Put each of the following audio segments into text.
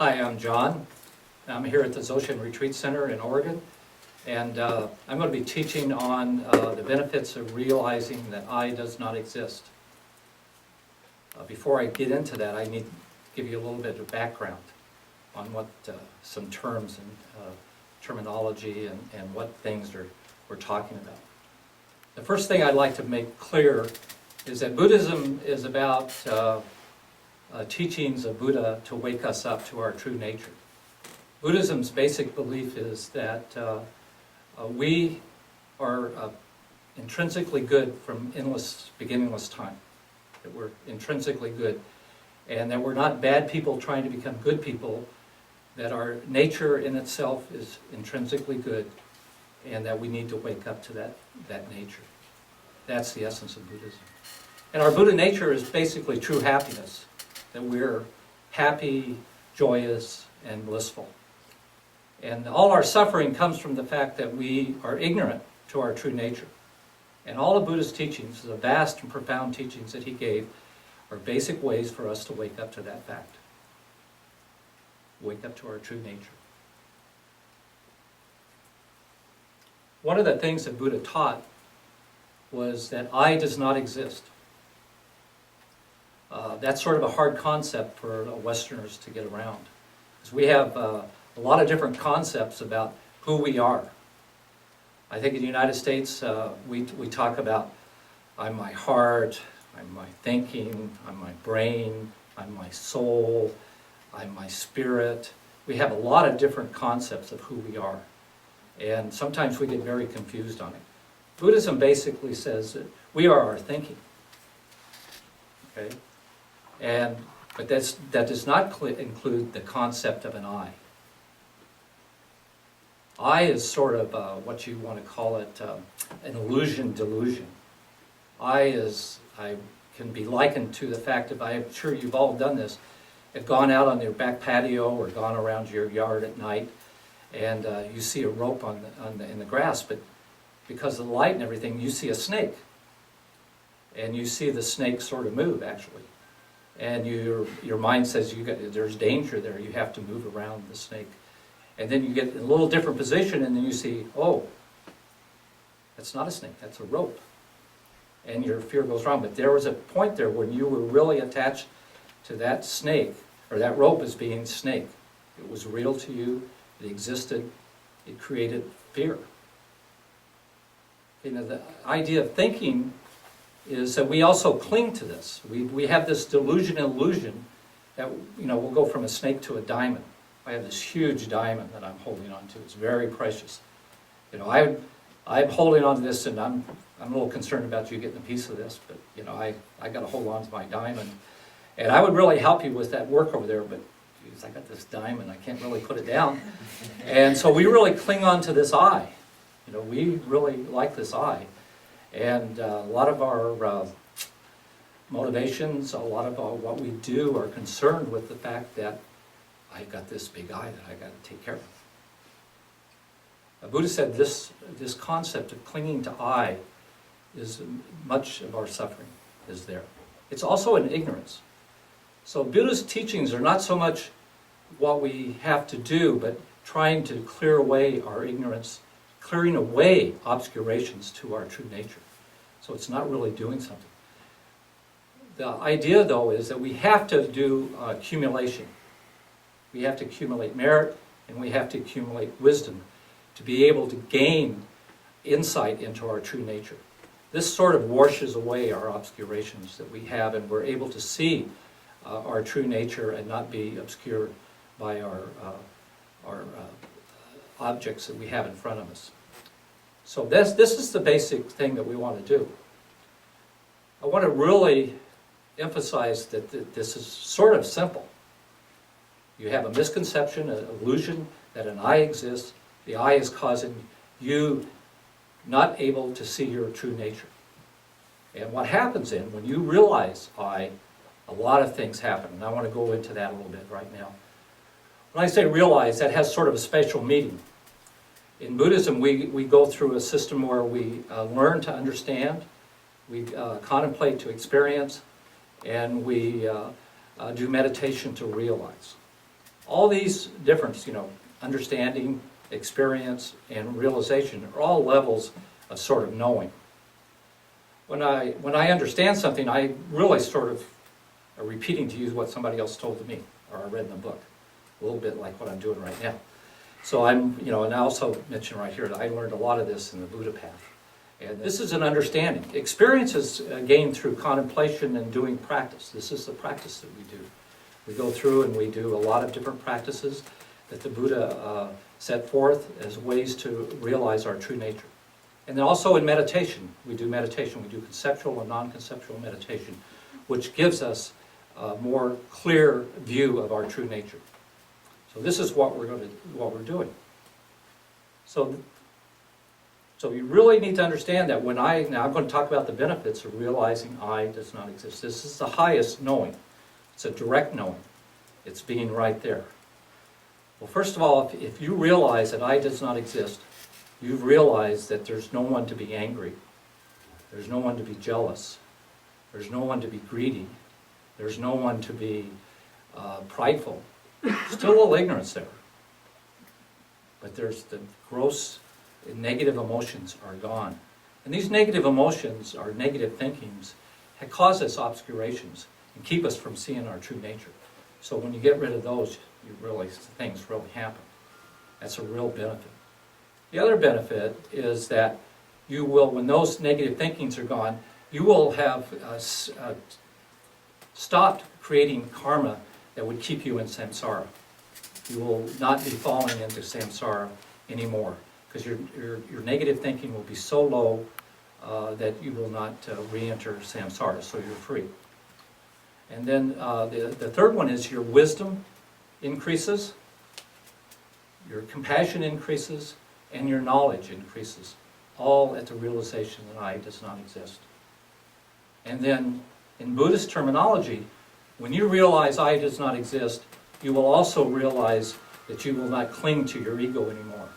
Hi, I'm John. I'm here at the Dzogchen Retreat Center in Oregon, and I'm going to be teaching on the benefits of realizing that I does not exist. Before I get into that, I need to give you a little bit of background on what some terms and terminology and what things we're talking about. The first thing I'd like to make clear is that Buddhism is about teachings of Buddha to wake us up to our true nature. Buddhism's basic belief is that we are intrinsically good from endless, beginningless time. That we're intrinsically good, and that we're not bad people trying to become good people, that our nature in itself is intrinsically good, and that we need to wake up to that nature. That's the essence of Buddhism. And our Buddha nature is basically true happiness, that we're happy, joyous, and blissful. And all our suffering comes from the fact that we are ignorant to our true nature. And all of Buddha's teachings, the vast and profound teachings that he gave, are basic ways for us to wake up to that fact. Wake up to our true nature. One of the things that Buddha taught was that I does not exist. That's sort of a hard concept for Westerners to get around. Because we have a lot of different concepts about who we are. I think in the United States, we talk about I'm my heart, I'm my thinking, I'm my brain, I'm my soul, I'm my spirit. We have a lot of different concepts of who we are. And sometimes we get very confused on it. Buddhism basically says that we are our thinking. Okay? But that does not include the concept of an I. I is sort of what you want to call it, an illusion delusion. I can be likened to the fact that I'm sure you've all done this, have gone out on your back patio or gone around your yard at night, and you see a rope in the grass, but because of the light and everything, you see a snake, and you see the snake sort of move actually. And your mind says there's danger there, you have to move around the snake. And then you get in a little different position, and then you see, oh, that's not a snake, that's a rope. And your fear goes wrong. But there was a point there when you were really attached to that snake, or that rope as being snake. It was real to you, it existed, it created fear. You know, the idea of thinking is that we also cling to this. We have this delusion and illusion that, we'll go from a snake to a diamond. I have this huge diamond that I'm holding on to. It's very precious. I'm holding on to this, and I'm a little concerned about you getting a piece of this, but I got to hold on to my diamond. And I would really help you with that work over there, but geez, I got this diamond, I can't really put it down. And so we really cling on to this I. We really like this I. And a lot of our motivations, a lot of what we do are concerned with the fact that I've got this big I that I've got to take care of. Buddha said this concept of clinging to I is much of our suffering is there. It's also an ignorance. So Buddha's teachings are not so much what we have to do, but trying to clear away our ignorance, clearing away obscurations to our true nature. So it's not really doing something. The idea, though, is that we have to do accumulation. We have to accumulate merit, and we have to accumulate wisdom to be able to gain insight into our true nature. This sort of washes away our obscurations that we have, and we're able to see our true nature and not be obscured by our objects that we have in front of us. So this is the basic thing that we want to do. I want to really emphasize that this is sort of simple. You have a misconception, an illusion that an I exists. The I is causing you not able to see your true nature. And what happens then, when you realize I, a lot of things happen. And I want to go into that a little bit right now. When I say realize, that has sort of a special meaning. In Buddhism, we go through a system where we learn to understand, we contemplate to experience, and we do meditation to realize. All these different, understanding, experience, and realization are all levels of sort of knowing. When I understand something, I really sort of are repeating to you what somebody else told to me, or I read in a book, a little bit like what I'm doing right now. So and I also mentioned right here that I learned a lot of this in the Buddha path. And this is an understanding. Experience is gained through contemplation and doing practice. This is the practice that we do. We go through and we do a lot of different practices that the Buddha set forth as ways to realize our true nature. And then also in meditation, we do meditation. We do conceptual and non-conceptual meditation, which gives us a more clear view of our true nature. So this is what we're doing. So you really need to understand that now I'm going to talk about the benefits of realizing I does not exist. This is the highest knowing. It's a direct knowing. It's being right there. Well, first of all, if you realize that I does not exist, you've realized that there's no one to be angry. There's no one to be jealous. There's no one to be greedy. There's no one to be prideful. Still a little ignorance there. But there's the gross negative emotions are gone. And these negative emotions, or negative thinkings, cause us obscurations and keep us from seeing our true nature. So when you get rid of those, things really happen. That's a real benefit. The other benefit is that you will, when those negative thinkings are gone, you will have stopped creating karma that would keep you in samsara. You will not be falling into samsara anymore, because your negative thinking will be so low that you will not re-enter samsara, so you're free. And then the third one is your wisdom increases, your compassion increases, and your knowledge increases, all at the realization that I does not exist. And then in Buddhist terminology, when you realize I does not exist, you will also realize that you will not cling to your ego anymore.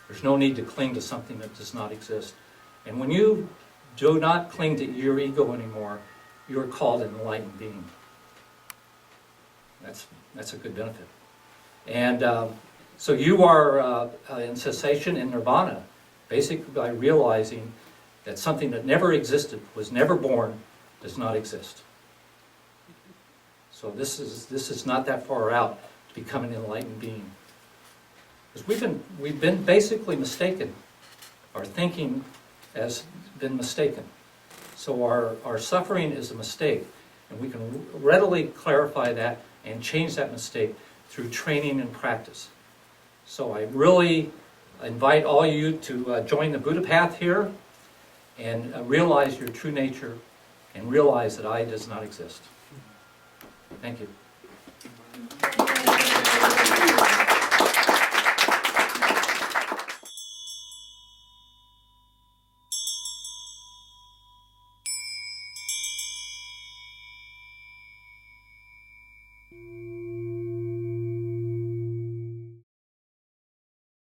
There's no need to cling to something that does not exist. And when you do not cling to your ego anymore, you're called an enlightened being. That's a good benefit. And so you are in cessation in nirvana, basically by realizing that something that never existed, was never born, does not exist. So this is not that far out to become an enlightened being. Because we've been basically mistaken. Our thinking has been mistaken. So our suffering is a mistake. And we can readily clarify that and change that mistake through training and practice. So I really invite all you to join the Buddha path here and realize your true nature and realize that I does not exist. Thank you.